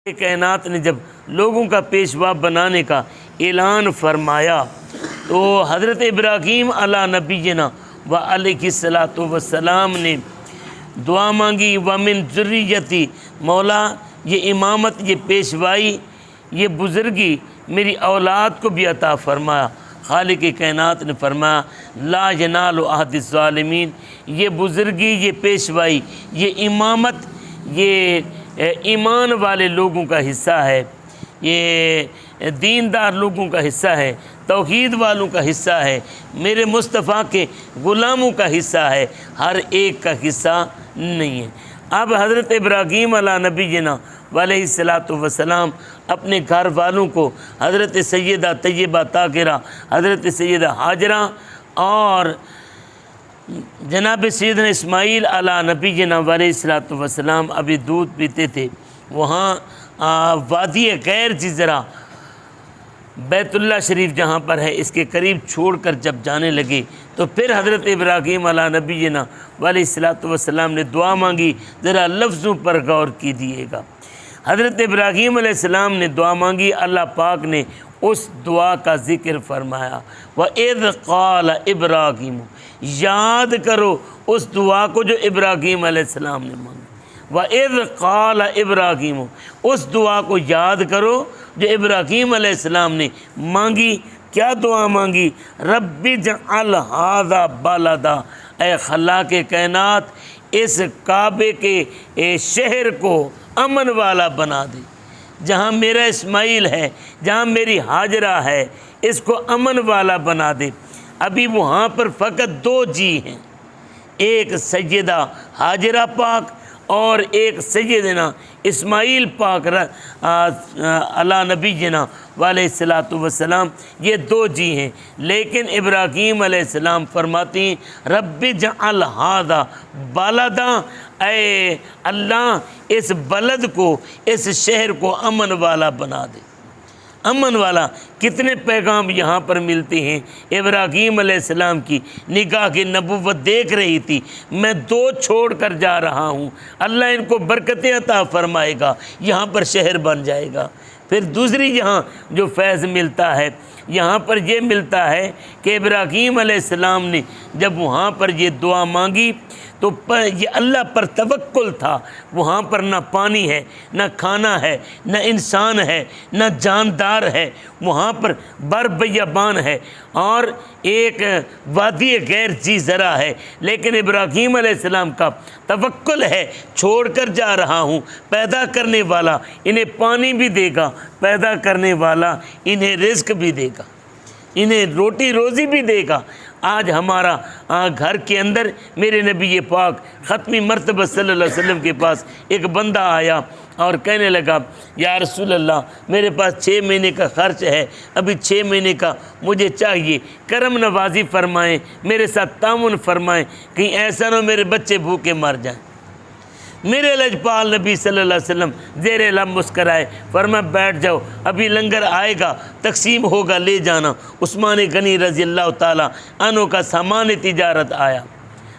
کائنات نے جب لوگوں کا پیشوا بنانے کا اعلان فرمایا تو حضرت ابراہیم علی نبینا و علیہ الصلوۃ والسلام نے دعا مانگی ومن ذریتی، مولا یہ امامت، یہ پیشوائی، یہ بزرگی میری اولاد کو بھی عطا فرمایا۔ خالق کائنات نے فرمایا لا ینال عہد الظالمین، یہ بزرگی، یہ پیشوائی، یہ امامت، یہ ایمان والے لوگوں کا حصہ ہے، یہ دیندار لوگوں کا حصہ ہے، توحید والوں کا حصہ ہے، میرے مصطفیٰ کے غلاموں کا حصہ ہے، ہر ایک کا حصہ نہیں ہے۔ اب حضرت ابراہیم علی نبینا علیہ الصلوۃ والسلام اپنے گھر والوں کو حضرت سیدہ طیبہ طاہرہ، حضرت سیدہ ہاجرہ اور جناب سیدنا اسماعیل علی نبینا علیہ الصلوۃ والسلام ابھی دودھ پیتے تھے، وہاں وادی غیر جزرہ بیت اللہ شریف جہاں پر ہے اس کے قریب چھوڑ کر جب جانے لگے تو پھر حضرت ابراہیم علی نبینا علیہ الصلوۃ والسلام نے دعا مانگی، ذرا لفظوں پر غور کیجیے گا۔ حضرت ابراہیم علیہ السلام نے دعا مانگی، اللہ پاک نے اس دعا کا ذکر فرمایا وَإِذْ قَالَ ابراہیم، یاد کرو اس دعا کو جو ابراہیم علیہ السلام نے مانگی۔ وَإِذْ قَالَ ابراہیم، اس دعا کو یاد کرو جو ابراہیم علیہ السلام نے مانگی۔ کیا دعا مانگی؟ رب اجعل ھذا بلدا، اے خلاق کائنات اس کعبے کے شہر کو امن والا بنا دے، جہاں میرا اسماعیل ہے، جہاں میری ہاجرہ ہے، اس کو امن والا بنا دے۔ ابھی وہاں پر فقط دو جی ہیں، ایک سیدہ ہاجرہ پاک اور ایک سیدنا اسماعیل پاک علی نبینا علیہ الصلوۃ والسلام، یہ دو جی ہیں۔ لیکن ابراہیم علیہ السلام فرماتی ہیں رب اجعل ھذا بلدا، اے اللہ اس بلد کو، اس شہر کو امن والا بنا دے۔ امن والا، کتنے پیغام یہاں پر ملتے ہیں۔ ابراہیم علیہ السلام کی نگاہ کی نبوت دیکھ رہی تھی، میں دو چھوڑ کر جا رہا ہوں، اللہ ان کو برکتیں عطا فرمائے گا، یہاں پر شہر بن جائے گا۔ پھر دوسری یہاں جو فیض ملتا ہے، یہاں پر یہ ملتا ہے کہ ابراہیم علیہ السلام نے جب وہاں پر یہ دعا مانگی تو یہ اللہ پر توکل تھا۔ وہاں پر نہ پانی ہے، نہ کھانا ہے، نہ انسان ہے، نہ جاندار ہے، وہاں پر بر بیابان ہے اور ایک وادی غیر جی زرع ہے، لیکن ابراہیم علیہ السلام کا توکل ہے، چھوڑ کر جا رہا ہوں، پیدا کرنے والا انہیں پانی بھی دے گا، پیدا کرنے والا انہیں رزق بھی دے گا، انہیں روٹی روزی بھی دے گا۔ آج ہمارا گھر کے اندر میرے نبی پاک ختمی مرتبہ صلی اللہ علیہ وسلم کے پاس ایک بندہ آیا اور کہنے لگا یا رسول اللہ میرے پاس 6 مہینے کا خرچ ہے، ابھی 6 مہینے کا مجھے چاہیے، کرم نوازی فرمائیں، میرے ساتھ تعاون فرمائیں، کہیں ایسا نہ میرے بچے بھوکے مر جائیں۔ میرے لجپال نبی صلی اللہ علیہ وسلم زیر لب مسکرائے، فرمایا بیٹھ جاؤ، ابھی لنگر آئے گا، تقسیم ہوگا، لے جانا۔ عثمان غنی رضی اللہ تعالیٰ عنہ کا سامان تجارت آیا،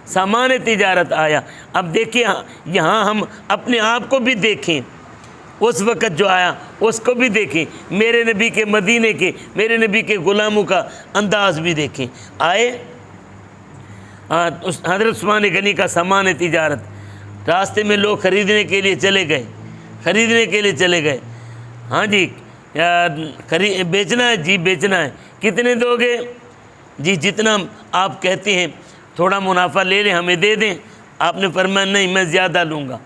سامان تجارت آیا۔ اب دیکھیں یہاں ہم اپنے آپ کو بھی دیکھیں، اس وقت جو آیا اس کو بھی دیکھیں، میرے نبی کے مدینے کے، میرے نبی کے غلاموں کا انداز بھی دیکھیں۔ آئے حضرت عثمان غنی کا سامان تجارت، راستے میں لوگ خریدنے کے لیے چلے گئے، خریدنے کے لیے چلے گئے۔ ہاں جی بیچنا ہے، جی بیچنا ہے، کتنے دو گے؟ جی جتنا آپ کہتے ہیں، تھوڑا منافع لے لیں، ہمیں دے دیں۔ آپ نے فرمایا نہیں میں زیادہ لوں گا۔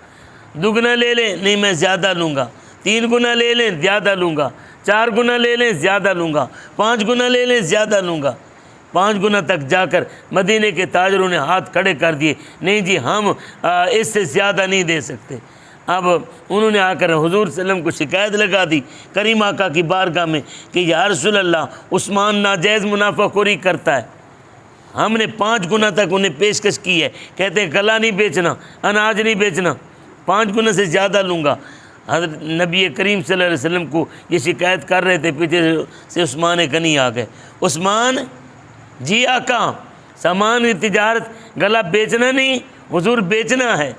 دگنا لے لیں، نہیں میں زیادہ لوں گا۔ 3 گنا لے لیں، زیادہ لوں گا۔ 4 گنا لے لیں، زیادہ لوں گا۔ 5 گنا لے لیں، زیادہ لوں گا۔ 5 گنا تک جا کر مدینے کے تاجروں نے ہاتھ کھڑے کر دیے، نہیں جی ہم اس سے زیادہ نہیں دے سکتے۔ اب انہوں نے آ کر حضور صلی اللہ علیہ وسلم کو شکایت لگا دی کریم آقا کی بارگاہ میں کہ یا رسول اللہ عثمان ناجائز منافع خوری کرتا ہے۔ ہم نے 5 گنا تک انہیں پیشکش کی ہے، کہتے ہیں گلا نہیں بیچنا، اناج نہیں بیچنا، 5 گنا سے زیادہ لوں گا۔ حضرت نبی کریم صلی اللہ علیہ وسلم کو یہ شکایت کر رہے تھے، پیچھے سے عثمان غنی آ گئے۔ عثمان جی آقا سامان تجارت گلا بیچنا نہیں، حضور بیچنا ہے،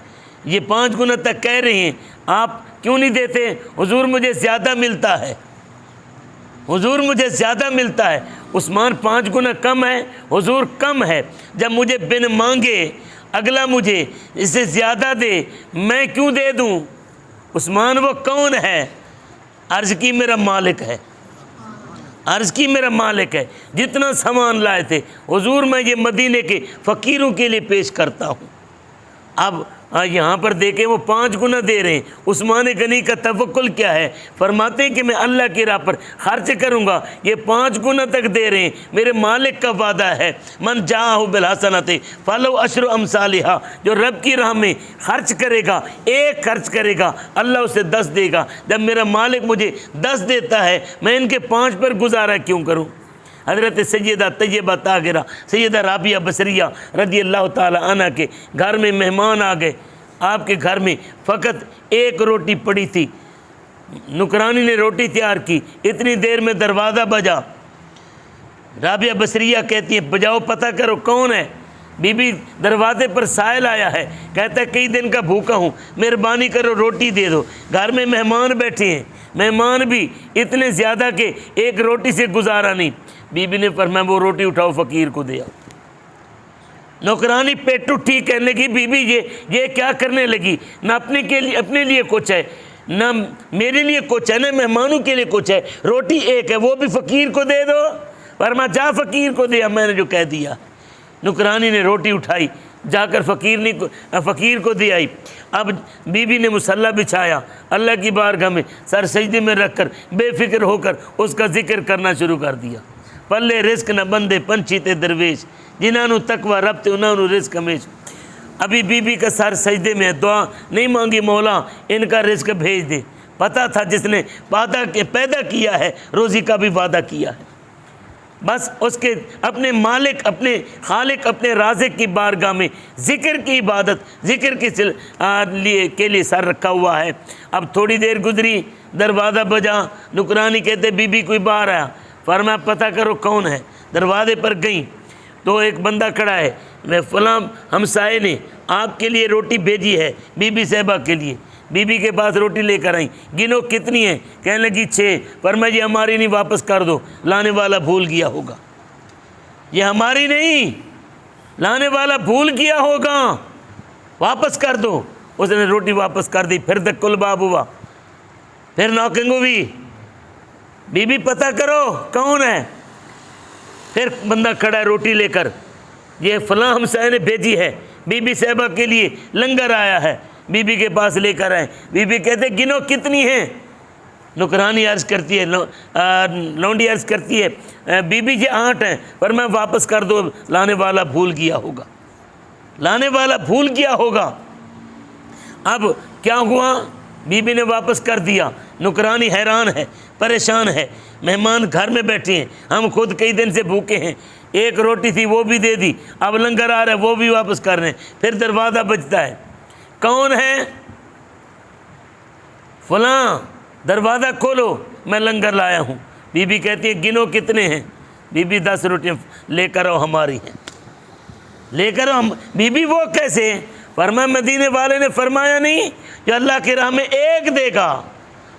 یہ 5 گنا تک کہہ رہے ہیں، آپ کیوں نہیں دیتے؟ حضور مجھے زیادہ ملتا ہے، حضور مجھے زیادہ ملتا ہے۔ عثمان 5 گنا کم ہے، حضور کم ہے۔ جب مجھے بن مانگے اگلا مجھے اس سے زیادہ دے، میں کیوں دے دوں؟ عثمان وہ کون ہے؟ عرض کی میرا مالک ہے، عرض کی میرا مالک ہے۔ جتنا سامان لائے تھے حضور میں یہ مدینے کے فقیروں کے لیے پیش کرتا ہوں۔ اب یہاں پر دیکھیں وہ 5 گنا دے رہے ہیں۔ عثمان غنی کا توکل کیا ہے؟ فرماتے ہیں کہ میں اللہ کی راہ پر خرچ کروں گا، یہ 5 گنا تک دے رہے ہیں۔ میرے مالک کا وعدہ ہے، من جاءہ بالحسنۃ فلہ عشر امثالھا، جو رب کی راہ میں خرچ کرے گا، ایک خرچ کرے گا، اللہ اسے 10 دے گا۔ جب میرا مالک مجھے 10 دیتا ہے، میں ان کے 5 پر گزارا کیوں کروں؟ حضرت سیدہ طیبہ طاہرہ سیدہ رابعہ بصریہ رضی اللہ تعالی عنہ کے گھر میں مہمان آ گئے۔ آپ کے گھر میں فقط ایک روٹی پڑی تھی، نوکرانی نے روٹی تیار کی، اتنی دیر میں دروازہ بجا۔ رابعہ بصریہ کہتی ہیں بجاؤ پتہ کرو کون ہے۔ بی بی دروازے پر سائل آیا ہے، کہتا ہے کئی دن کا بھوکا ہوں، مہربانی کرو روٹی دے دو۔ گھر میں مہمان بیٹھے ہیں، مہمان بھی اتنے زیادہ کہ ایک روٹی سے گزارا نہیں۔ بی بی نے فرمایا وہ روٹی اٹھاؤ فقیر کو دے آؤ۔ نوکرانی پیٹو ٹھیک کہنے لگی بی بی یہ کیا کرنے لگی؟ نہ اپنے لیے کچھ ہے، نہ میرے لیے کچھ ہے، نہ مہمانوں کے لیے کچھ ہے، روٹی ایک ہے وہ بھی فقیر کو دے دو۔ فرمایا جا فقیر کو دیا، میں نے جو کہہ دیا۔ نوکرانی نے روٹی اٹھائی، جا کر فقیر کو دے آئی۔ اب بی بی نے مصلی بچھایا، اللہ کی بارگاہ میں سر سجدے میں رکھ کر بے فکر ہو کر اس کا ذکر کرنا شروع کر دیا۔ پلے رزق نہ بندے پنچھی تے درویش، جنہاں نو تقوی رب تے انہاں نو رزق ہمیش۔ ابھی بی بی کا سر سجدے میں ہے، دعا نہیں مانگی مولا ان کا رزق بھیج دے۔ پتہ تھا جس نے پیدا کیا ہے روزی کا بھی وعدہ کیا ہے۔ بس اس کے اپنے مالک، اپنے خالق، اپنے رازق کی بارگاہ میں ذکر کی عبادت، ذکر کے لیے سر رکھا ہوا ہے۔ اب تھوڑی دیر گزری، دروازہ بجا، نوکرانی کہتے بی بی کوئی باہر آیا۔ فرمایا پتہ کرو کون ہے۔ دروازے پر گئیں تو ایک بندہ کھڑا ہے، میں فلاں ہمسائے نے آپ کے لیے روٹی بھیجی ہے، بی بی صاحبہ کے لیے۔ بی بی کے پاس روٹی لے کر آئیں، گنو کتنی ہیں؟ کہنے لگی 6۔ فرمایا یہ ہماری نہیں، واپس کر دو، لانے والا بھول گیا ہوگا۔ یہ ہماری نہیں، لانے والا بھول گیا ہوگا، واپس کر دو۔ اس نے روٹی واپس کر دی۔ پھر دک الباب ہوا، پھر ناکنگ ہوئی، بی بی پتہ کرو کون ہے۔ پھر بندہ کھڑا ہے روٹی لے کر، یہ فلاں ہمسائے نے بھیجی ہے، بی بی صاحبہ کے لیے لنگر آیا ہے۔ بی بی کے پاس لے کر آئے، بی بی کہتے گنو کتنی ہیں؟ نوکرانی عرض کرتی ہے، لونڈی عرض کرتی ہے بی بی یہ 8 ہیں۔ پر میں واپس کر دو، لانے والا بھول گیا ہوگا، لانے والا بھول گیا ہوگا۔ اب کیا ہوا؟ بی بی نے واپس کر دیا۔ نوکرانی حیران ہے، پریشان ہے، مہمان گھر میں بیٹھے ہیں، ہم خود کئی دن سے بھوکے ہیں، ایک روٹی تھی وہ بھی دے دی، اب لنگر آ رہا ہے وہ بھی واپس کر رہے ہیں۔ پھر دروازہ بجتا ہے، کون ہے؟ فلاں، دروازہ کھولو، میں لنگر لایا ہوں۔ بی بی کہتی ہے گنو کتنے ہیں؟ بی بی 10 روٹیاں لے کر آؤ، ہماری ہیں، لے کر آؤ۔ بی بی وہ کیسے؟ فرمایا مدینے والے نے فرمایا نہیں جو اللہ کی راہ میں ایک دے گا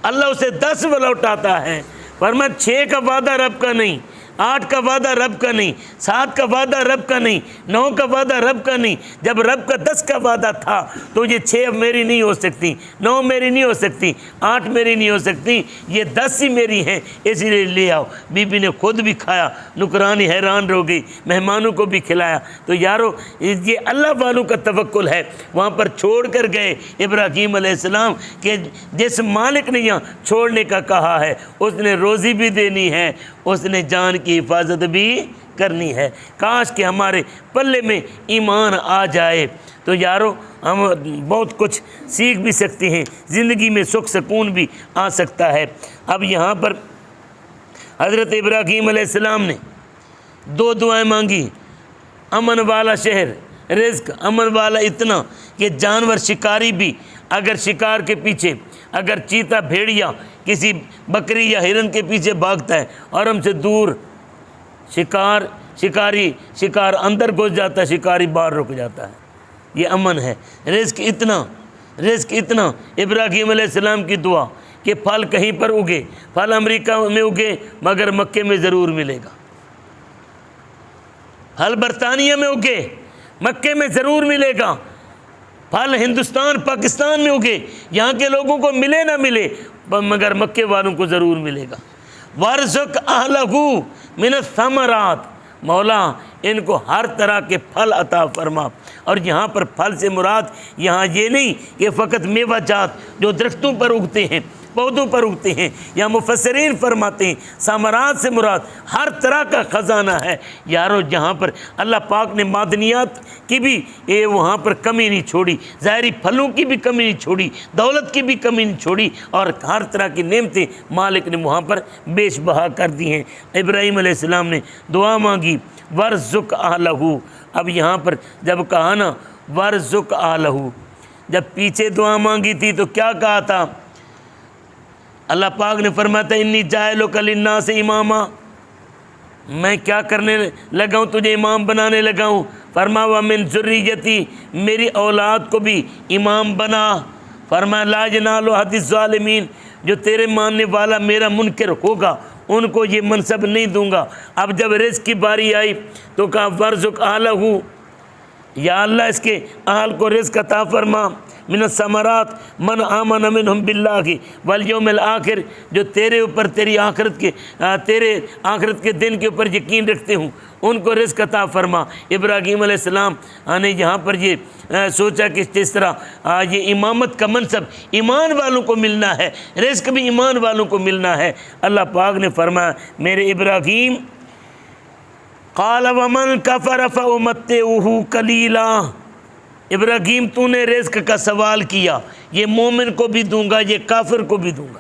اللہ اسے 10 لوٹاتا ہے۔ فرمایا 6 کا وعدہ رب کا نہیں، 8 کا وعدہ رب کا نہیں، 7 کا وعدہ رب کا نہیں، 9 کا وعدہ رب کا نہیں۔ جب رب کا 10 کا وعدہ تھا تو یہ 6 اب میری نہیں ہو سکتی، 9 میری نہیں ہو سکتی، 8 میری نہیں ہو سکتی، یہ 10 ہی میری ہیں، اس لیے لے آؤ۔ بی بی نے خود بھی کھایا، نوکرانی حیران ہو گئی، مہمانوں کو بھی کھلایا۔ تو یارو یہ اللہ والوں کا توکل ہے۔ وہاں پر چھوڑ کر گئے ابراہیم علیہ السلام کہ جس مالک نے یہاں چھوڑنے کا کہا ہے اس نے روزی بھی دینی ہے، اس نے جان کی حفاظت بھی کرنی ہے۔ کاش کہ ہمارے پلے میں ایمان آ جائے تو یارو ہم بہت کچھ سیکھ بھی سکتے ہیں، زندگی میں سکھ سکون بھی آ سکتا ہے۔ اب یہاں پر حضرت ابراہیم علیہ السلام نے 2 دعائیں مانگی، امن والا شہر، رزق امن والا اتنا کہ جانور شکاری بھی اگر شکار کے پیچھے، اگر چیتا بھیڑیا کسی بکری یا ہرن کے پیچھے بھاگتا ہے اور ہم سے دور، شکار اندر گھس جاتا ہے، شکاری باہر رک جاتا ہے، یہ امن ہے۔ رزق اتنا رزق اتنا، ابراہیم علیہ السلام کی دعا کہ پھل کہیں پر اگے، پھل امریکہ میں اگے مگر مکے میں ضرور ملے گا، پھل برطانیہ میں اگے مکے میں ضرور ملے گا، پھل ہندوستان پاکستان میں اگے یہاں کے لوگوں کو ملے نہ ملے مگر مکے والوں کو ضرور ملے گا۔ وَارْزُقْ أَهْلَهُ مِنَ الثَّمَرَاتِ، مولا ان کو ہر طرح کے پھل عطا فرما۔ اور یہاں پر پھل سے مراد یہاں یہ نہیں کہ فقط میوہ جات جو درختوں پر اگتے ہیں، پودوں پر اگتے ہیں، یا مفسرین فرماتے ہیں ثمرات سے مراد ہر طرح کا خزانہ ہے۔ یارو جہاں پر اللہ پاک نے معدنیات کی بھی وہاں پر کمی نہیں چھوڑی، ظاہری پھلوں کی بھی کمی نہیں چھوڑی، دولت کی بھی کمی نہیں چھوڑی، اور ہر طرح کی نعمتیں مالک نے وہاں پر بیش بہا کر دی ہیں۔ ابراہیم علیہ السلام نے دعا مانگی وَارْزُقْ أَهْلَهُ۔ اب یہاں پر جب کہا نا وَارْزُقْ أَهْلَهُ، جب پیچھے دعا مانگی تھی تو کیا کہا تھا؟ اللہ پاک نے فرمایا تھا انی جاعلک للناس اماما، میں کیا کرنے لگا ہوں؟ تجھے امام بنانے لگا ہوں۔ فرمایا ومن ذریتی، میری اولاد کو بھی امام بنا۔ فرمایا لا ینال عہد الظالمین، جو تیرے ماننے والا میرا منکر ہوگا ان کو یہ منصب نہیں دوں گا۔ اب جب رزق کی باری آئی تو کہا وارزق اہلہ، یا اللہ اس کے اہل کو رزق عطا فرما، من الثمرات من آمن منہم باللہ والیوم الآخر، جو تیرے اوپر تیرے آخرت کے دن کے اوپر یقین رکھتے ہوں ان کو رزق عطا فرما۔ ابراہیم علیہ السلام نے یہاں پر یہ سوچا کہ جس طرح یہ امامت کا منصب ایمان والوں کو ملنا ہے، رزق بھی ایمان والوں کو ملنا ہے۔ اللہ پاک نے فرمایا میرے ابراہیم قال ومن کفر فامتعہ قلیلا، ابراہیم تو نے رزق کا سوال کیا، یہ مومن کو بھی دوں گا یہ کافر کو بھی دوں گا،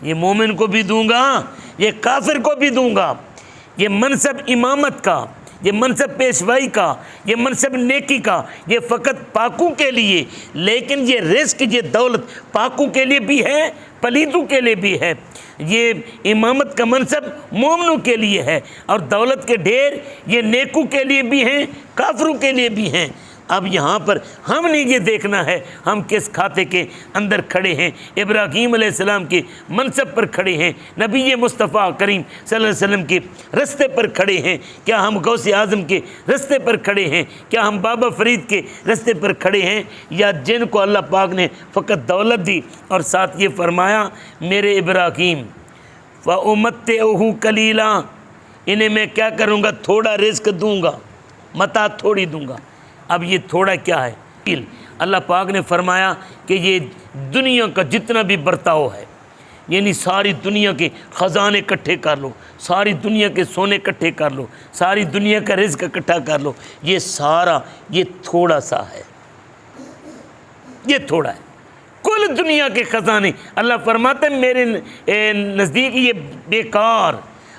یہ مومن کو بھی دوں گا یہ کافر کو بھی دوں گا۔ یہ منصب امامت کا، یہ منصب پیشوائی کا، یہ منصب نیکی کا، یہ فقط پاکوں کے لیے، لیکن یہ رزق یہ دولت پاکوں کے لیے بھی ہے پلیتوں کے لیے بھی ہے۔ یہ امامت کا منصب مومنوں کے لیے ہے، اور دولت کے ڈھیر یہ نیکوں کے لیے بھی ہیں کافروں کے لیے بھی ہیں۔ اب یہاں پر ہم نے یہ دیکھنا ہے ہم کس کھاتے کے اندر کھڑے ہیں۔ ابراہیم علیہ السلام کے منصب پر کھڑے ہیں، نبی مصطفیٰ کریم صلی اللہ علیہ وسلم کے رستے پر کھڑے ہیں، کیا ہم غوث اعظم کے رستے پر کھڑے ہیں، کیا ہم بابا فرید کے رستے پر کھڑے ہیں، یا جن کو اللہ پاک نے فقط دولت دی اور ساتھ یہ فرمایا میرے ابراہیم وَأُمَتِّعُهُ قَلِيلًا، انہیں میں کیا کروں گا؟ تھوڑا رزق دوں گا، متاع تھوڑی دوں گا۔ اب یہ تھوڑا کیا ہے؟ اللہ پاک نے فرمایا کہ یہ دنیا کا جتنا بھی برتاؤ ہے، یعنی ساری دنیا کے خزانے اکٹھے کر لو، ساری دنیا کے سونے اکٹھے کر لو، ساری دنیا کا رزق اکٹھا کر لو، یہ سارا یہ تھوڑا سا ہے، یہ تھوڑا ہے۔ کل دنیا کے خزانے اللہ فرماتے ہیں میرے نزدیک یہ بیکار،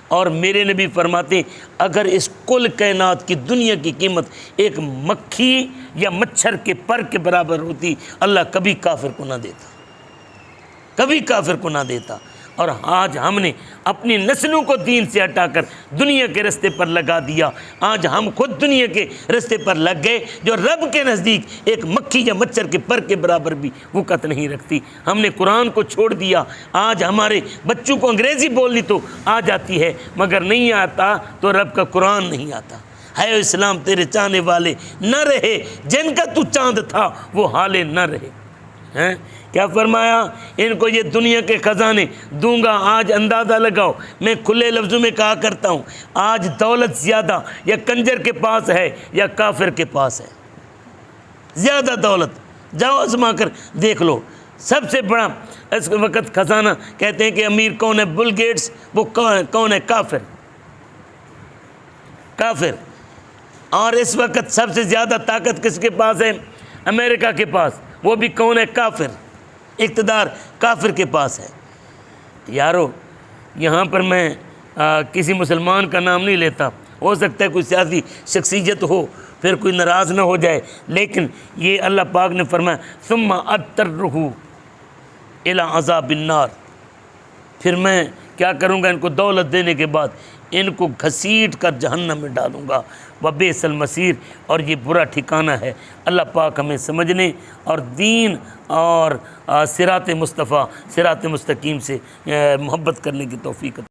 اور میرے نبی فرماتے ہیں اگر اس کل کائنات کی دنیا کی قیمت ایک مکھی یا مچھر کے پر کے برابر ہوتی اللہ کبھی کافر کو نہ دیتا، کبھی کافر کو نہ دیتا۔ اور آج ہم نے اپنی نسلوں کو دین سے ہٹا کر دنیا کے رستے پر لگا دیا، آج ہم خود دنیا کے رستے پر لگ گئے جو رب کے نزدیک ایک مکھی یا مچھر کے پر کے برابر بھی وقت نہیں رکھتی۔ ہم نے قرآن کو چھوڑ دیا، آج ہمارے بچوں کو انگریزی بولنی تو آ جاتی ہے مگر نہیں آتا تو رب کا قرآن نہیں آتا۔ ہے اسلام تیرے چاہنے والے نہ رہے، جن کا تو چاند تھا وہ حالے نہ رہے۔ ہیں کیا فرمایا؟ ان کو یہ دنیا کے خزانے دوں گا۔ آج اندازہ لگاؤ، میں کھلے لفظوں میں کہا کرتا ہوں آج دولت زیادہ یا کنجر کے پاس ہے یا کافر کے پاس ہے؟ زیادہ دولت جاؤ آزما کر دیکھ لو۔ سب سے بڑا اس وقت خزانہ کہتے ہیں کہ امیر کون ہے؟ بل گیٹس، وہ کون ہے؟ کافر، کافر۔ اور اس وقت سب سے زیادہ طاقت کس کے پاس ہے؟ امریکہ کے پاس، وہ بھی کون ہے؟ کافر۔ اقتدار کافر کے پاس ہے۔ یارو یہاں پر میں کسی مسلمان کا نام نہیں لیتا، ہو سکتا ہے کوئی سیاسی شخصیت ہو پھر کوئی ناراض نہ ہو جائے، لیکن یہ اللہ پاک نے فرمایا ثم اضطرہ الی عذاب النار، پھر میں کیا کروں گا ان کو دولت دینے کے بعد ان کو گھسیٹ کر جہنم میں ڈالوں گا، وبئس المصیر، اور یہ برا ٹھکانہ ہے۔ اللہ پاک ہمیں سمجھنے اور دین اور صراط مصطفیٰ صراط مستقیم سے محبت کرنے کی توفیق عطا